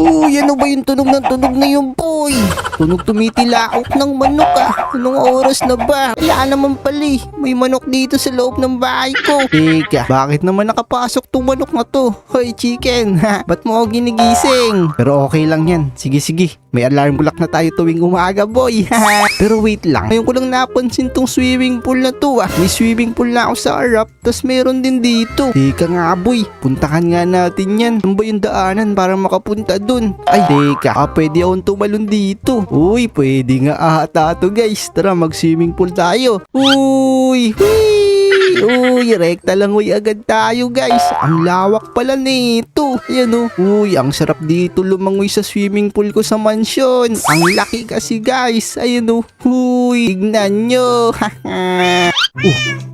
Uy, ano ba yung tunog ng tunog na yun, boy? Tunog tumitilaok ng manok Anong oras na ba? Wala naman pala May manok dito sa loob ng bahay ko. Teka, bakit naman nakapasok tong manok na to? Hoy, chicken, ba't mo ako ginigising? Pero okay lang yan. Sige. May alarm clock na tayo tuwing umaga, boy. Pero wait lang. Ngayon ko lang napansin tong swimming pool na to May swimming pool na ako sa harap, tas meron din dito. Teka nga, boy. Puntahan nga natin yan. Ano ba yung daanan para makapunta dun? Ay, teka. Pwede akong tumalon dito. Uy, pwede nga ata to, guys. Tara, mag-swimming pool tayo. Uy, Uy, rekta lang agad tayo, guys. Ang lawak pala nito. Ayan Uy, ang sarap dito lumangoy sa swimming pool ko sa mansion. Ang laki kasi, guys. Ayan Uy, tignan nyo.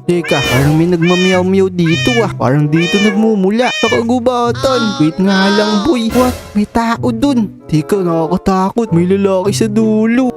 Teka, parang may nagmamiyaw-miyaw dito Parang dito nagmumula sa kagubatan. Wait nga lang, boy. What? May tao dun. Teka, nakakatakot. May lalaki sa dulo.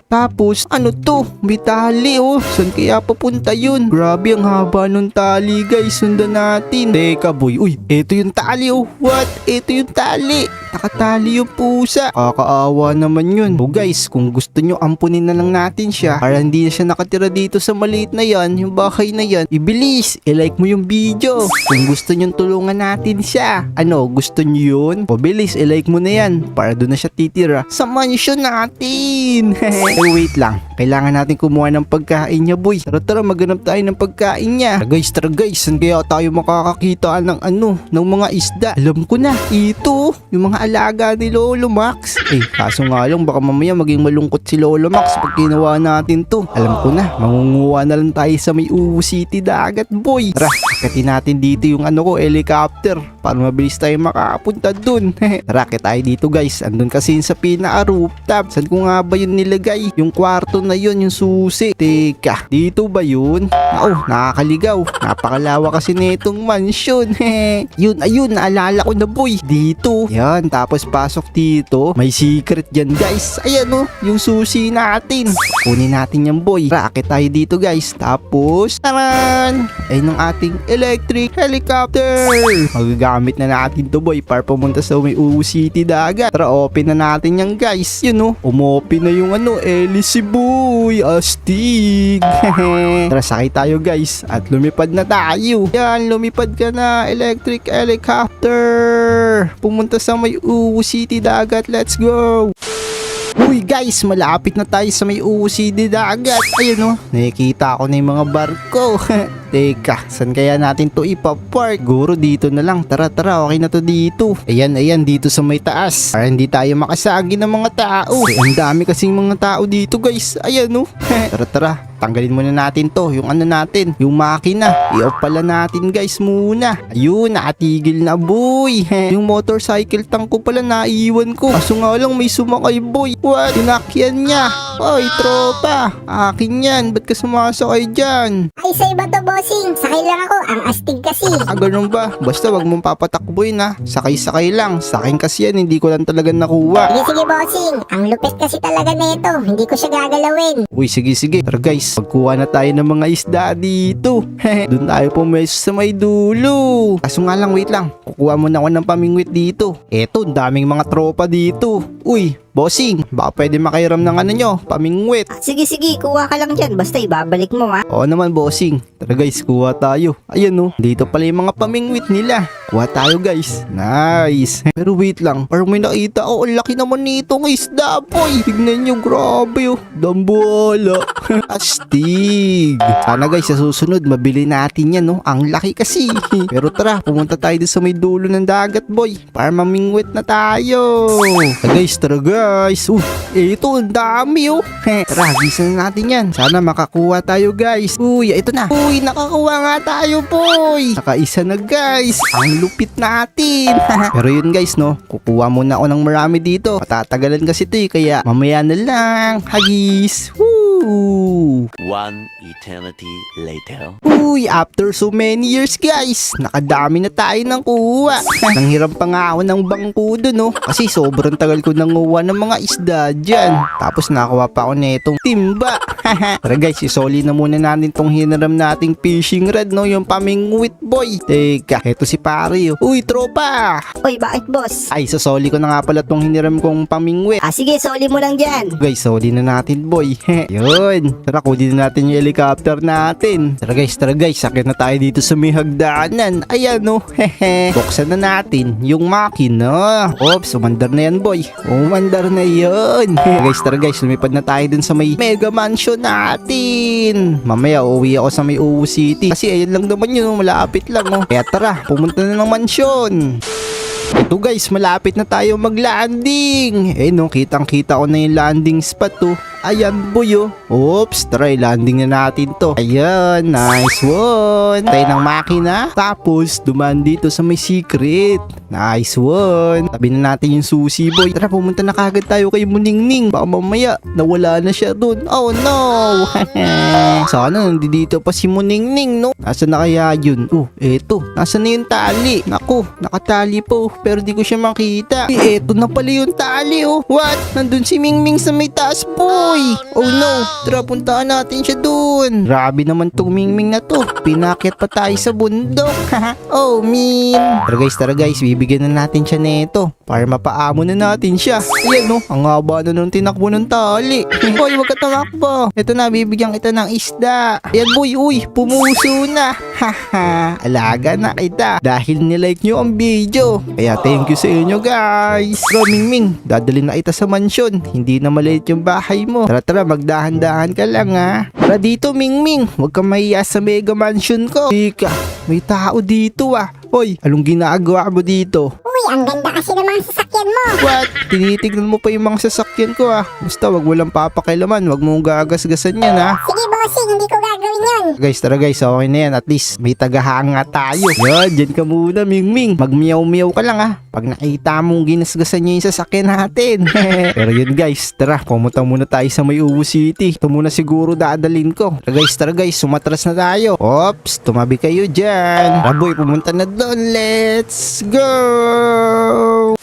Tapos, ano to? May tali Saan kaya papunta yun? Grabe, ang haba nung tali, guys. Sundan natin. Teka, boy. Uy, eto yung tali What? Eto yung tali. Nakatali yung pusa. Kakaawa naman yun. Guys, kung gusto nyo, ampunin na lang natin siya para hindi na siya nakatira dito sa maliit na yan, yung bahay na yan. Ibilis, i-like mo yung video. Kung gusto nyo tulungan natin siya. Ano, gusto nyo yun? Pabilis, i-like mo na yan para doon na siya titira sa mansion natin. Pero wait lang, kailangan natin kumuha ng pagkain niya, boy. Tara, maghanap tayo ng pagkain niya. Tara guys, saan kaya tayo makakakita ng mga isda? Alam ko na, ito, yung mga alaga ni Lolo Max. Kaso nga lang, baka mamaya maging malungkot si Lolo Max pag ginawa natin to. Alam ko na, mangunguha na lang tayo sa may Uwu City dagat, boy. Tara, akatin natin dito yung helicopter para mabilis tayo makapunta dun. Tara, akit tayo dito, guys. Andun kasi sa pinaka-rooftop. Saan ko nga ba yun nilagay? Yung kwarto na yun, yung susi. Teka, dito ba yun? Nakakaligaw. Napakalawa kasi nitong mansion. Ayun, naalala ko na, boy. Dito. Yan, tapos pasok dito. May secret dyan, guys. Ayan yung susi natin. Kunin natin yan, boy. Tara, akit tayo dito, guys. Tapos, taran! Ayun ang ating electric helicopter. Magagamit na natin to, boy, para pumunta sa may Uwu City dagat. Tara, open na natin yan, guys. Yun umopen na yung hélice, boy. Astig. Tara, sakay tayo, guys. At lumipad na tayo. Yan, lumipad ka na, electric helicopter. Pumunta sa may Uwu City dagat. Let's go. Uy, guys, malapit na tayo sa may Uwu City dagat. Ayun nakikita ko na yung mga barko. Teka, saan kaya natin to ipapark? Guro dito na lang. Tara, okay na to dito. Ayan, dito sa may taas. Para hindi tayo makasagi ng mga tao. Ang dami kasing mga tao dito, guys. Ayan Tara. Tanggalin muna natin to, yung natin, yung makina. I-off pala natin, guys, muna. Ayun, nakatigil na, boy. Yung motorcycle tank ko pala naiwan ko. Kaso nga lang may sumakay, boy. What? Tinakyan niya. Oy, tropa. Akin yan. Ba't ka sumasakay dyan? Ay, sa iba to, bossing. Sakay lang ako. Ang astig kasi. Ganun ba? Basta wag mong papatakboy na. Sakay lang. Sa akin kasi yan, hindi ko lang talaga nakuha. Sige, bossing. Ang lupit kasi talaga nito. Hindi ko siya gagalawin. Uy, sige. Tara, guys. Magkuha na tayo ng mga isda dito. Doon tayo pumeso sa may dulo. Kaso nga lang, wait lang. Kukuha muna ako ng pamingwit dito. Eto, daming mga tropa dito. Uy, bossing, baka pwede makiram ng nyo, pamingwit. Sige, kuha ka lang dyan. Basta ibabalik mo, ha? Oo naman, bossing. Tara, guys, kuha tayo. Ayan dito pala yung mga pamingwit nila. Kuha tayo, guys. Nice. Pero wait lang, parang may nakita ako. Ang laki naman nitong isda, boy. Tignan nyo, grabe Dambuhala. Astig. Sana, guys, sa susunod, mabili natin yan, Ang laki kasi. Pero tara, pumunta tayo sa may dulo ng dagat, boy. Para mamingwit na tayo. Tara, guys. Ito, ang dami, Tara, gisan na natin yan. Sana makakuha tayo, guys. Uy, ito na. Uy, nakakuha nga tayo, boy. Nakaisa na, guys. Ang lupit natin. Pero yun, guys, kukuha muna ako ng marami dito. Matatagalan kasi ito, kaya mamaya na lang. Hagis. Woo! One eternity later. Uy, after so many years, guys, nakadami na tayo ng kuha. Nanghiram pa nga ako ng bangko dun, Kasi sobrang tagal ko nanguha ng mga isda dyan. Tapos nakakuha gumawa pa ako netong timba. Tara guys, isoli na muna natin tong hiniram nating fishing rod, no? Yung pamingwit boy. Teka, eto si pare, oh. Uy, tropa! Uy, bakit boss? Ay, sasoli ko na nga pala tong hiniram kong pamingwit. Sige, soli mo lang dyan. Guys, soli na natin boy. Yun. Tara, kunin na natin yung helicopter natin. Tara guys, sakit na tayo dito sa may hagdanan. Ayan, no? Buksan na natin yung makina. Oops, umandar na yan boy. Umandar na yun. Tara guys, lumipad na tayo dun sa may mega mansion natin. Mamaya uuwi ako sa may Uwu City. Kasi ayan lang naman yun, malapit lang, oh. Kaya tara, pumunta na ng mansion. Ito guys, malapit na tayo mag-landing. No, kitang-kita ko na yung landing spot, oh. Ayan boy, oh. Oops, tara, landing na natin to. Ayan, nice one. Tayo ng makina. Tapos, dumaan dito sa may secret. Nice one. Tabi na natin yung susi boy. Tara, pumunta na kagad tayo kay Muningning. Baka mamaya, nawala na siya dun. Oh no. Sana nandito pa si Muningning, no? Nasaan na kaya yun? Oh, eto. Nasaan na yung tali? Naku, nakatali po. Pero di ko siya makita. Eto na pala yung tali, oh. What? Nandun si Mingming sa may taas, boy. Oh no, tara puntaan natin siya dun. Grabe naman tong Mingming na to. Pinakit pa tayo sa bundok. Oh, Ming. Tara guys, bibigyan na natin siya nito para mapaamo na natin siya. Ayan, no, ang haba na nung tinakbo ng tali. Boy, wag ka tumakbo. Ito na, bibigyan kita ng isda. Ayan boy, uy, pumuso na. Haha, alaga na kita dahil nilike nyo ang video. Kaya thank you sa inyo guys. Bro, Mingming, dadalhin na kita sa mansyon. Hindi na maliit yung bahay mo. Tara, magdahan-dahan ka lang, ha. Tara dito, Mingming. Huwag kang mahiya sa mega mansion ko. Ika, may tao dito, ah. Hoy, anong ginagawa mo dito? Uy, ang ganda kasi ng mga sasakyan mo. What? Tinitignan mo pa yung mga sasakyan ko, ah. Basta wag mo lang papakilaman. Wag mong gagasgasan yan, ha. Sige, bossing, hindi ko gagawin yun. Guys, tara guys, okay na yan. At least may tagahanga tayo. Yan, dyan ka muna, Mingming. Magmiyaw-miyaw ka lang, ha. Pag nakita mong ginasgasan niya yung sasakyan natin. Pero yun guys, tara, pumunta muna tayo sa may Uwu City. Ito muna siguro dadalhin ko. Tara guys, sumatras na tayo. Ops, tumabi kayo dyan. Raboy, pumunta na doon. Let's go!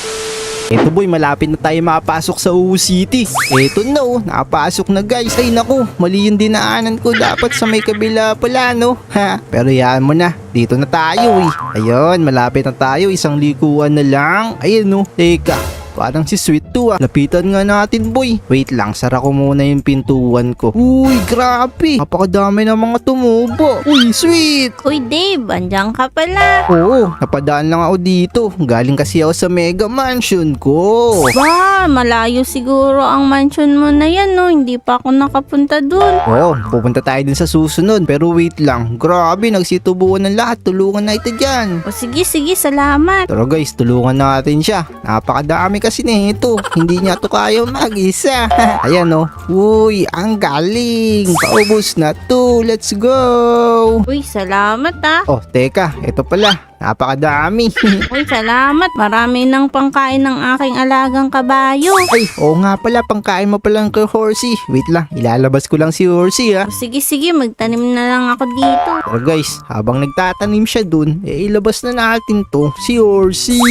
Eto boy, malapit na tayo makapasok sa Uwu City. Eto na, oh, nakapasok na guys. Ay naku, mali yung dinaanan ko. Dapat sa may kabila pala, no? Ha? Pero yan mo na, dito na tayo, eh. Ayun, malapit na tayo. Isang likuan na lang. Ayun, no? Teka, parang si Sweet to, ah. Lapitan nga natin boy. Wait lang, sara ko muna yung pintuan ko. Uy, grabe. Napakadami ng mga tumubo. Uy, Sweet. Uy Dave, andyan ka pala. Oo, napadaan lang ako dito. Galing kasi ako sa mega mansion ko. Ba, malayo siguro ang mansion mo na yan, no? Hindi pa ako nakapunta dun. Oo, pupunta tayo din sa susunod. Pero wait lang, grabe, nagsitubuan ng lahat. Tulungan na ito dyan. O sige, salamat. Pero guys, tulungan natin siya. Napakadami kasi nito. Hindi niya to kaya mag-isa. Ayan, oh. Uy, ang galing. Paubos na to. Let's go. Uy, salamat ah. Oh, teka, ito pala. Napakadami. Uy, salamat. Marami ng pangkain ng aking alagang kabayo. Ay, oo nga pala, pangkain mo palang kay Horsey. Wait lang, ilalabas ko lang si Horsey, ha. O sige, magtanim na lang ako dito. Pero guys, habang nagtatanim siya dun, ilabas na natin to, si Horsey.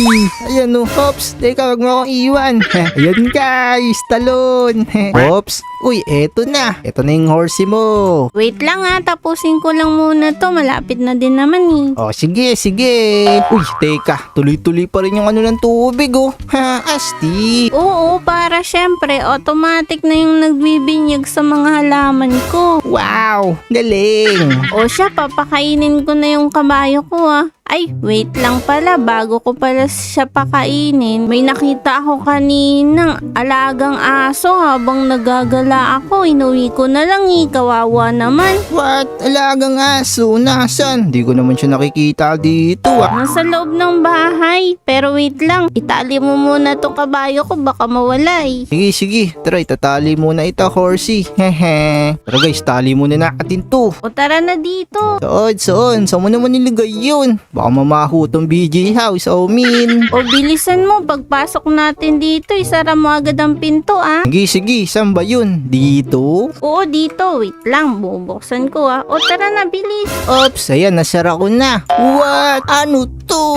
Ayan, oh. Ops, teka, wag mo akong iwan. Ayan guys, talon. Ops, uy, eto na. Eto na yung Horsey mo. Wait lang ah, tapusin ko lang muna to. Malapit na din naman eh. Oh, sige. Uy, teka, tuloy-tuloy pa rin yung ano ng tubig, oh. Ha, asti. Oo, para syempre, automatic na yung nagbibinyag sa mga halaman ko. Wow, galing. O siya, papakainin ko na yung kabayo ko ah. Ay, wait lang pala, bago ko pala siya pakainin. May nakita ako kaninang alagang aso habang nagagala ako. Inuwi ko na lang kawawa naman. What? Alagang aso? Nasaan? Di ko naman siya nakikita dito, ah. Nasa loob ng bahay. Pero wait lang, itali mo muna tong kabayo ko, baka mawala eh. Sige. Tara, itatali muna ito, Horsey. Hehe. Tara guys, tali muna natin to. O tara na dito. Saan mo naman nilagay yun? Baka Baka mamaho tong BJ house, oh min. O bilisan mo, pagpasok natin dito, isara mo agad ang pinto ah. Sige, saan ba yun? Dito? Oo, dito. Wait lang, bubuksan ko ah. O tara na, bilis. Ops, ayan, nasara ko na. What? Ano to?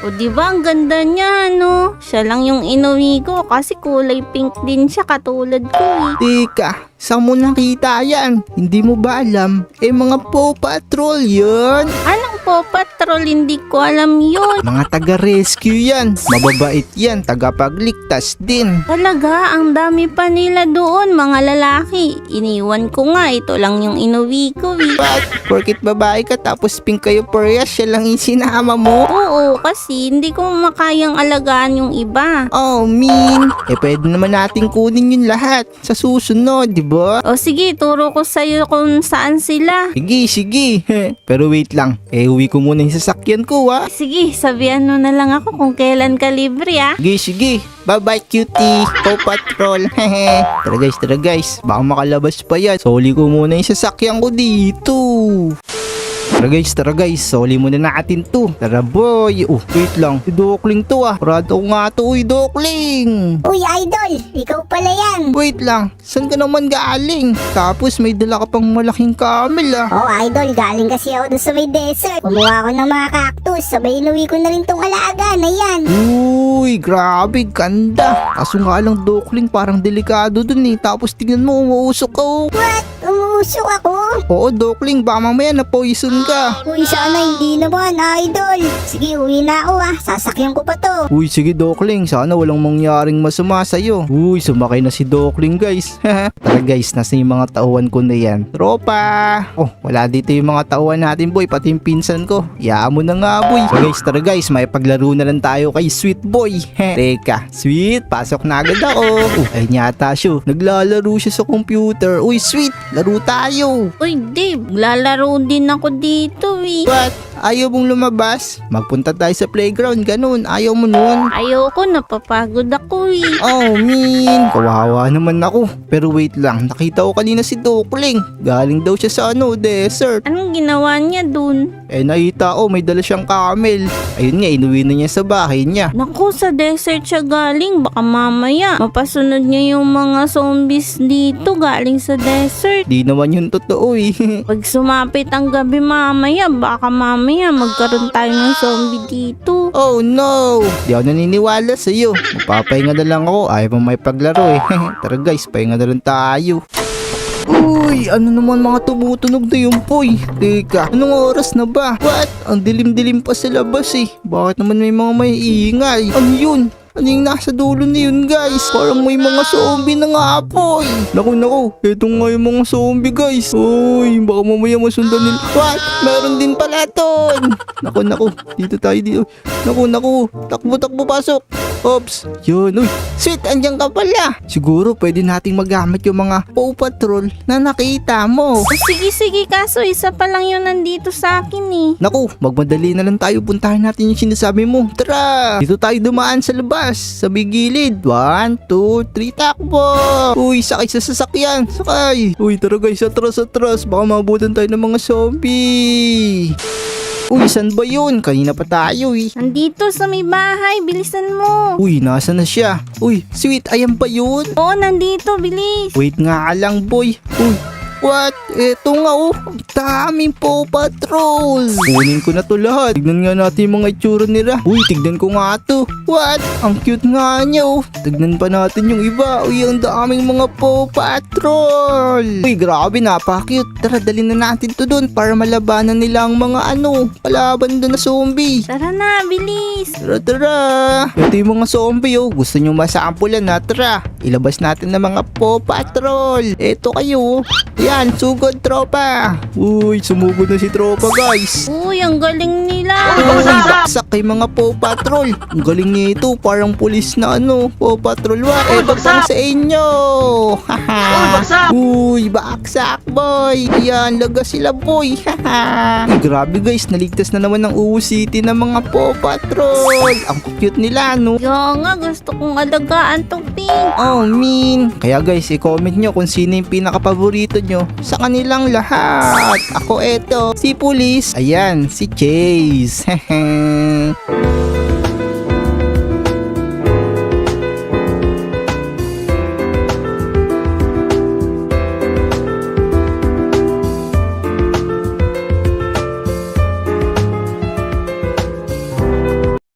O diba, ang ganda niya, no? Siya lang yung inuwi ko kasi kulay pink din siya katulad ko eh. Teka, saan mo nakita yan? Hindi mo ba alam? Mga Paw Patrol yun. Anong Paw Patrol? Hindi ko alam yun. Mga taga-rescue yan. Mababait yan, tagapagligtas din. Talaga, ang dami pa nila doon, mga lalaki. Iniwan ko nga, ito lang yung inuwi ko eh. But, porkit babae ka tapos pink kayo parehas, siya lang yung sinama mo? Oo, kasi hindi ko makayang alagaan yung iba. Oh, min. Pwede naman natin kunin yun lahat sa susunod, di ba? O sige, turo ko sa'yo kung saan sila. Sige. Pero wait lang, uwi ko muna yung sasakyan ko, ha? Sige, sabihan mo na lang ako kung kailan ka libre ah. Sige. Bye-bye, cutie. Paw Patrol. Tara guys. Baka makalabas pa yan. Soli ko muna yung sasakyan ko dito. Tara guys, soli muna natin to. Tara boy. Wait lang. Si Dokling to ah. Parado ko nga to, Dokling. Uy, idol! Ikaw pala yan! Wait lang, saan ka naman galing? Tapos may dala ka pang malaking camel ah. Oh, idol, galing kasi ako doon sa may desert. Kumuha ko ng mga cactus, sabay inuwi ko na rin tong alaga na yan. Uy, grabe, ganda. Kaso nga lang, Dokling, parang delikado dun eh. Tapos tingnan mo, umuusok ka oh. What? Umuusok ako? Oo, Dokling, baka mamaya na-poison ka. Uy, sana hindi naman, idol. Sige, uwi na ako ah. Sasakyan ko pa to. Uy, sige Dokling, sana walang mangyaring masama sa'yo. Uy, sumakay na si Dokling guys. Tara guys, nasa yung mga tauhan ko na yan. Tropa! Oh, wala dito yung mga tauhan natin boy, pati yung pinsan ko. Iyaan mo na nga boy. So guys, tara guys, may paglaro na lang tayo kay Sweet Boy. Teka, Sweet, pasok na agad ako. Ayun yata siya. Naglalaro siya sa computer. Uy, Sweet, laro tayo. Uy, Dave, lalaro din ako dito eh. What? Ayaw mong lumabas? Magpunta tayo sa playground, ganun. Ayaw mo nun. Ayoko, napapagod ako eh. Oh, min. Kawawa naman ako. Pero wait lang, nakita ko kanina si Dokling. Galing daw siya sa desert. Anong ginawa niya dun? Nakita ko, may dala siyang camel. Ayun nga, inuwi na niya sa bahay niya. Naku, sa desert siya galing. Baka mamaya mapasunod niya yung mga zombies dito galing sa desert. Di naman yun totoo eh. Pag sumapit ang gabi mamaya, baka mamaya magkaroon tayo ng zombie dito. Oh no! Di ako naniniwala sa'yo. Mapapahinga na lang ako. Ayaw mo may paglaro eh. Tara guys, pahinga na lang tayo. Uy, ano naman mga tumutunog na yung poy? Teka, anong oras na ba? What? Ang dilim-dilim pa sa labas eh. Bakit naman may mga may ingay? Ano yun? Ano yung nasa dulo na yun guys? Parang may mga zombie na nga po eh. Naku, eto nga yung mga zombie guys. Uy, baka mamaya masundan nila. What? Meron din pala ton. Naku, dito tayo dito. Naku, takbo pasok. Oops, yun. Uy, Sweet, andyan ka pala. Siguro pwede nating magamit yung mga Paw Patrol na nakita mo. Oh, sige, kaso isa pa lang yun nandito sa akin eh. Naku, magmadali na lang tayo. Puntahan natin yung sinasabi mo. Tara! Dito tayo dumaan sa labas. Sa bigilid. 1, 2, 3, takbo! Uy, sakay sa sasakyan. Sakay! Uy, tara guys, atras. Baka mabutan tayo ng mga zombie. Uy, saan ba yun? Kanina pa tayo eh. Nandito sa may bahay, bilisan mo. Uy, nasa na siya? Uy, Sweet, ayan ba yun? Oo, nandito, bilis. Wait nga lang, boy. Uy, what? Eto nga oh. Ang daming Paw Patrol. Kunin ko na to lahat. Tignan nga natin yung mga itsura nila. Uy, tignan ko nga to. What? Ang cute nga niya oh. Tignan pa natin yung iba. Uy, ang daming mga Paw Patrol. Uy, grabe, napaka-cute. Tara, dalhin na natin to dun para malabanan nila ang mga kalaban doon na zombie. Tara na, bilis. Tara. Ito yung mga zombie oh. Gusto nyo masampulan na? Tara. Ilabas natin ng mga Paw Patrol. Eto kayo. Yan, sugod tropa. Uy, sumugod na si tropa guys. Uy, ang galing nila. Uy, baksak kay mga Paw Patrol. Ang galing niya ito. Parang pulis na Paw Patrol. Eto pang sa inyo. Haha. Uy, baksak boy. Yan, laga sila boy. Haha. Grabe guys, naligtas na naman ng Uwu City ng mga Paw Patrol. Ang cute nila Yo nga, gusto kong alagaan tong pink. Oh, mean. Kaya guys, i-comment nyo kung sino yung pinaka-paborito nyo sa kanilang lahat. Ako eto, si Police. Ayan, si Chase.